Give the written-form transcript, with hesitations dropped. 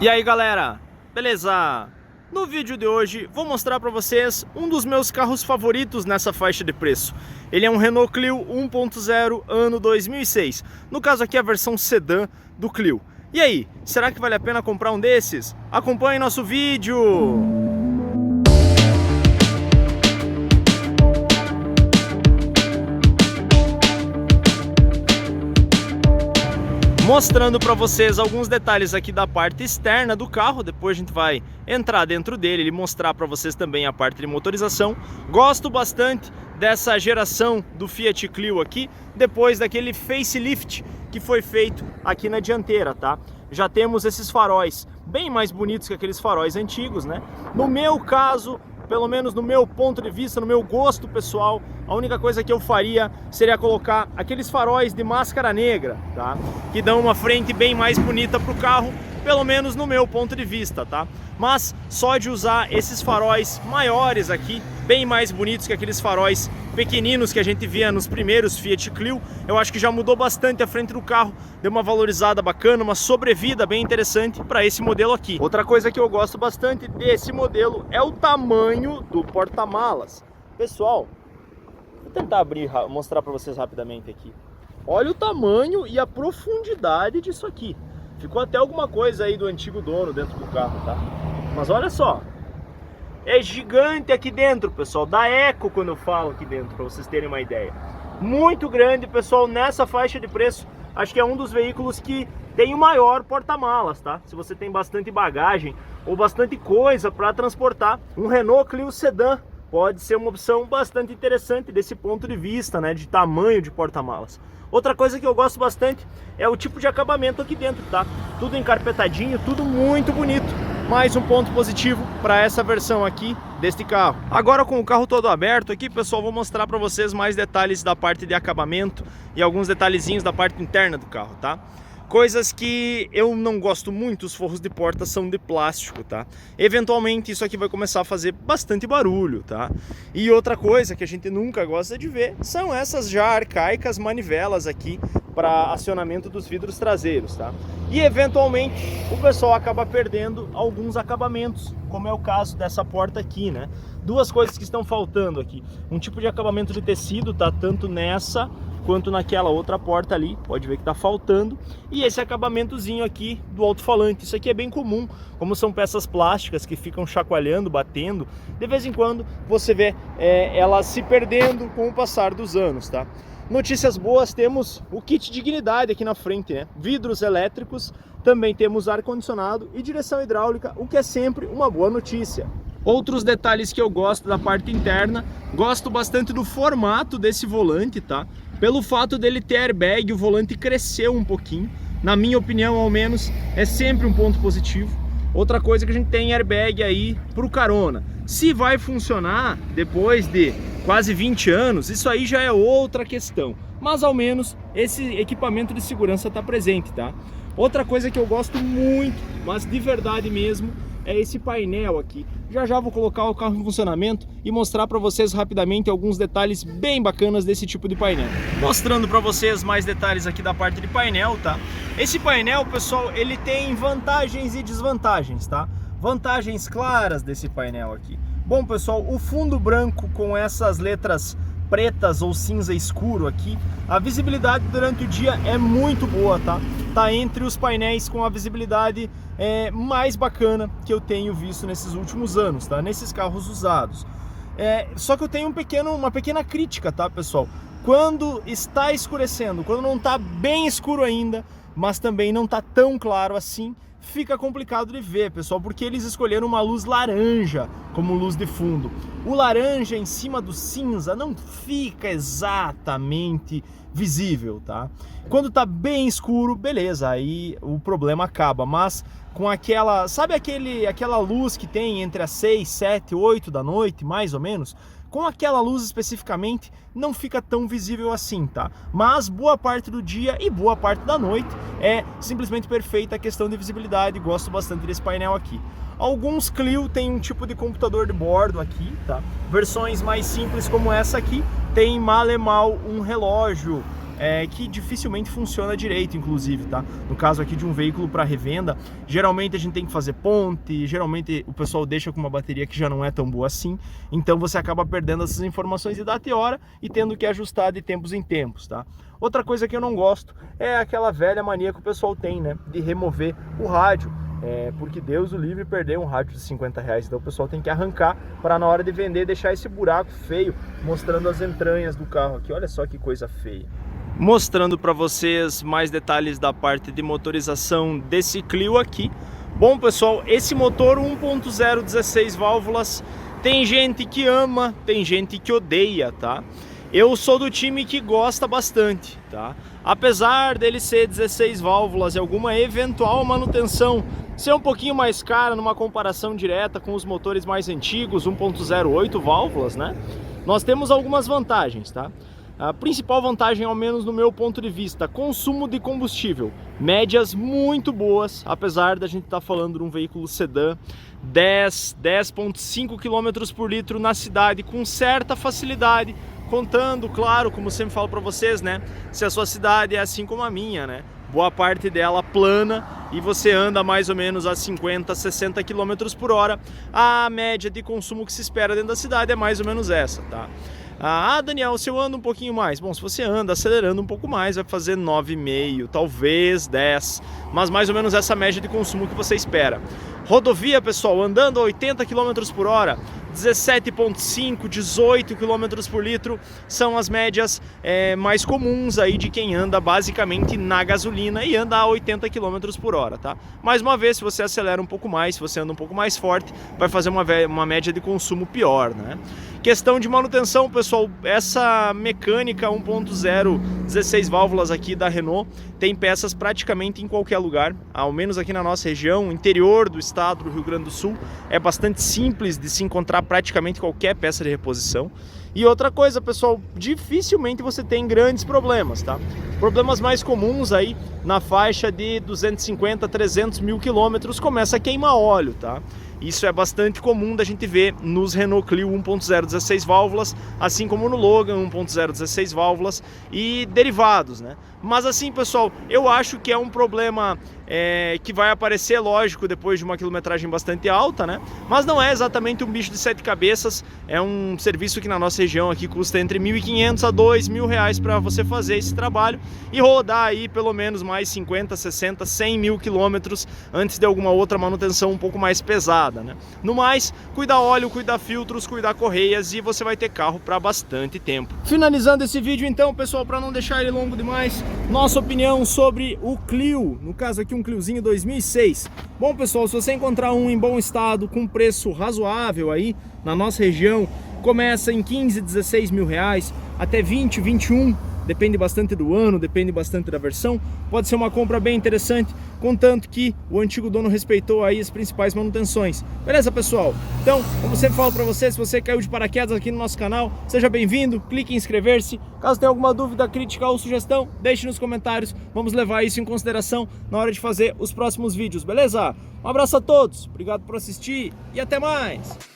E aí galera, beleza? No vídeo de hoje vou mostrar para vocês um dos meus carros favoritos nessa faixa de preço. Ele é um Renault Clio 1.0 ano 2006, no caso aqui a versão sedã do Clio. E aí, será que vale a pena comprar um desses? Acompanhe nosso vídeo! Mostrando para vocês alguns detalhes aqui da parte externa do carro. Depois a gente vai entrar dentro dele e mostrar para vocês também a parte de motorização. Gosto bastante dessa geração do Fiat Clio aqui, depois daquele facelift que foi feito aqui na dianteira, tá? Já temos esses faróis bem mais bonitos que aqueles faróis antigos, né? No meu caso, pelo menos no meu ponto de vista, no meu gosto pessoal, a única coisa que eu faria seria colocar aqueles faróis de máscara negra, tá? Que dão uma frente bem mais bonita para o carro, pelo menos no meu ponto de vista, tá? Mas só de usar esses faróis maiores aqui, bem mais bonitos que aqueles faróis pequeninos que a gente via nos primeiros Fiat Clio, eu acho que já mudou bastante a frente do carro, deu uma valorizada bacana, uma sobrevida bem interessante para esse modelo aqui. Outra coisa que eu gosto bastante desse modelo é o tamanho do porta-malas. Pessoal, vou tentar abrir, mostrar para vocês rapidamente aqui. Olha o tamanho e a profundidade disso aqui. Ficou até alguma coisa aí do antigo dono dentro do carro, tá? Mas olha só, é gigante aqui dentro, pessoal. Dá eco quando eu falo aqui dentro, para vocês terem uma ideia. Muito grande, pessoal, nessa faixa de preço. Acho que é um dos veículos que tem o maior porta-malas, tá? Se você tem bastante bagagem ou bastante coisa para transportar, um Renault Clio Sedã pode ser uma opção bastante interessante desse ponto de vista, né? De tamanho de porta-malas. Outra coisa que eu gosto bastante é o tipo de acabamento aqui dentro, tá? Tudo encarpetadinho, tudo muito bonito. Mais um ponto positivo para essa versão aqui deste carro. Agora com o carro todo aberto aqui, pessoal, vou mostrar para vocês mais detalhes da parte de acabamento e alguns detalhezinhos da parte interna do carro, tá? Coisas que eu não gosto muito, os forros de porta são de plástico, tá? Eventualmente isso aqui vai começar a fazer bastante barulho, tá? E outra coisa que a gente nunca gosta de ver são essas já arcaicas manivelas aqui para acionamento dos vidros traseiros, tá? E eventualmente o pessoal acaba perdendo alguns acabamentos, como é o caso dessa porta aqui, né? Duas coisas que estão faltando aqui. Um tipo de acabamento de tecido, tá? Tanto nessa quanto naquela outra porta ali, pode ver que tá faltando. E esse acabamentozinho aqui do alto-falante, isso aqui é bem comum, como são peças plásticas que ficam chacoalhando, batendo, de vez em quando você vê elas se perdendo com o passar dos anos, tá? Notícias boas, temos o kit dignidade aqui na frente, né? Vidros elétricos, também temos ar-condicionado e direção hidráulica, o que é sempre uma boa notícia. Outros detalhes que eu gosto da parte interna, gosto bastante do formato desse volante, tá? Pelo fato dele ter airbag, o volante cresceu um pouquinho, na minha opinião ao menos, é sempre um ponto positivo. Outra coisa que a gente tem airbag aí pro carona. Se vai funcionar depois de quase 20 anos, isso aí já é outra questão. Mas ao menos esse equipamento de segurança está presente, tá? Outra coisa que eu gosto muito, mas de verdade mesmo, é esse painel aqui. Já já vou colocar o carro em funcionamento e mostrar para vocês rapidamente alguns detalhes bem bacanas desse tipo de painel. Mostrando para vocês mais detalhes aqui da parte de painel, tá? Esse painel, pessoal, ele tem vantagens e desvantagens, tá? Vantagens claras desse painel aqui. Bom, pessoal, o fundo branco com essas letras pretas ou cinza escuro aqui, a visibilidade durante o dia é muito boa, tá? Tá entre os painéis com a visibilidade mais bacana que eu tenho visto nesses últimos anos, tá? Nesses carros usados. Só que eu tenho uma pequena crítica, tá, pessoal? Quando está escurecendo, quando não tá bem escuro ainda, mas também não tá tão claro assim, fica complicado de ver, pessoal, porque eles escolheram uma luz laranja como luz de fundo. O laranja em cima do cinza não fica exatamente visível, tá? Quando tá bem escuro, beleza, aí o problema acaba, mas com aquela, sabe aquela luz que tem entre as 6, 7, 8 da noite, mais ou menos? Com aquela luz especificamente, não fica tão visível assim, tá? Mas boa parte do dia e boa parte da noite é simplesmente perfeita a questão de visibilidade. Gosto bastante desse painel aqui. Alguns Clio tem um tipo de computador de bordo aqui, tá? Versões mais simples como essa aqui tem mal e mal um relógio que dificilmente funciona direito, inclusive, tá? No caso aqui de um veículo para revenda, geralmente a gente tem que fazer ponte, geralmente o pessoal deixa com uma bateria que já não é tão boa assim, então você acaba perdendo essas informações de data e hora e tendo que ajustar de tempos em tempos, tá? Outra coisa que eu não gosto é aquela velha mania que o pessoal tem, né, de remover o rádio. Porque Deus o livre perder um rádio de 50 reais, então o pessoal tem que arrancar para na hora de vender deixar esse buraco feio, mostrando as entranhas do carro aqui. Olha só que coisa feia. Mostrando para vocês mais detalhes da parte de motorização desse Clio aqui. Bom pessoal, esse motor 1.0 16 válvulas, tem gente que ama, tem gente que odeia, tá? Eu sou do time que gosta bastante, tá? Apesar dele ser 16 válvulas e alguma eventual manutenção ser um pouquinho mais cara numa comparação direta com os motores mais antigos, 1.08 válvulas, né? Nós temos algumas vantagens, tá? A principal vantagem, ao menos no meu ponto de vista, consumo de combustível. Médias muito boas, apesar da gente estar falando de um veículo sedã, 10,5 km por litro na cidade com certa facilidade, contando, claro, como sempre falo para vocês, né? Se a sua cidade é assim como a minha, né? Boa parte dela plana e você anda mais ou menos a 50, 60 km por hora, a média de consumo que se espera dentro da cidade é mais ou menos essa, tá? Daniel, se eu ando um pouquinho mais, bom, se você anda acelerando um pouco mais, vai fazer 9,5, talvez 10, mas mais ou menos essa média de consumo que você espera. Rodovia, pessoal, andando a 80 km por hora, 17,5, 18 km por litro são as médias mais comuns aí de quem anda basicamente na gasolina e anda a 80 km por hora, tá? Mais uma vez, se você acelera um pouco mais, se você anda um pouco mais forte, vai fazer uma média de consumo pior, né? Questão de manutenção, pessoal, essa mecânica 1.0 16 válvulas aqui da Renault tem peças praticamente em qualquer lugar, ao menos aqui na nossa região, interior do estado do Rio Grande do Sul, é bastante simples de se encontrar praticamente qualquer peça de reposição. E outra coisa, pessoal, dificilmente você tem grandes problemas, tá? Problemas mais comuns aí na faixa de 250 a 300 mil quilômetros começa a queimar óleo, tá? Isso é bastante comum da gente ver nos Renault Clio 1.0 16 válvulas, assim como no Logan 1.0 16 válvulas e derivados, né? Mas assim, pessoal, eu acho que é um problema que vai aparecer, lógico, depois de uma quilometragem bastante alta, né? Mas não é exatamente um bicho de 7 cabeças, é um serviço que na nossa região aqui custa entre R$ 1.500 a R$ 2.000 para você fazer esse trabalho e rodar aí pelo menos mais 50, 60, 100 mil quilômetros antes de alguma outra manutenção um pouco mais pesada, né? No mais, cuidar óleo, cuidar filtros, cuidar correias e você vai ter carro para bastante tempo. Finalizando esse vídeo então, pessoal, para não deixar ele longo demais, nossa opinião sobre o Clio, no caso aqui um Cliozinho 2006. Bom, pessoal, se você encontrar um em bom estado, com preço razoável aí na nossa região, começa em 15, 16 mil reais, até 20, 21, depende bastante do ano, depende bastante da versão, pode ser uma compra bem interessante, contanto que o antigo dono respeitou aí as principais manutenções. Beleza, pessoal? Então, como sempre falo para você, se você caiu de paraquedas aqui no nosso canal, seja bem-vindo, clique em inscrever-se. Caso tenha alguma dúvida, crítica ou sugestão, deixe nos comentários, vamos levar isso em consideração na hora de fazer os próximos vídeos, beleza? Um abraço a todos, obrigado por assistir e até mais!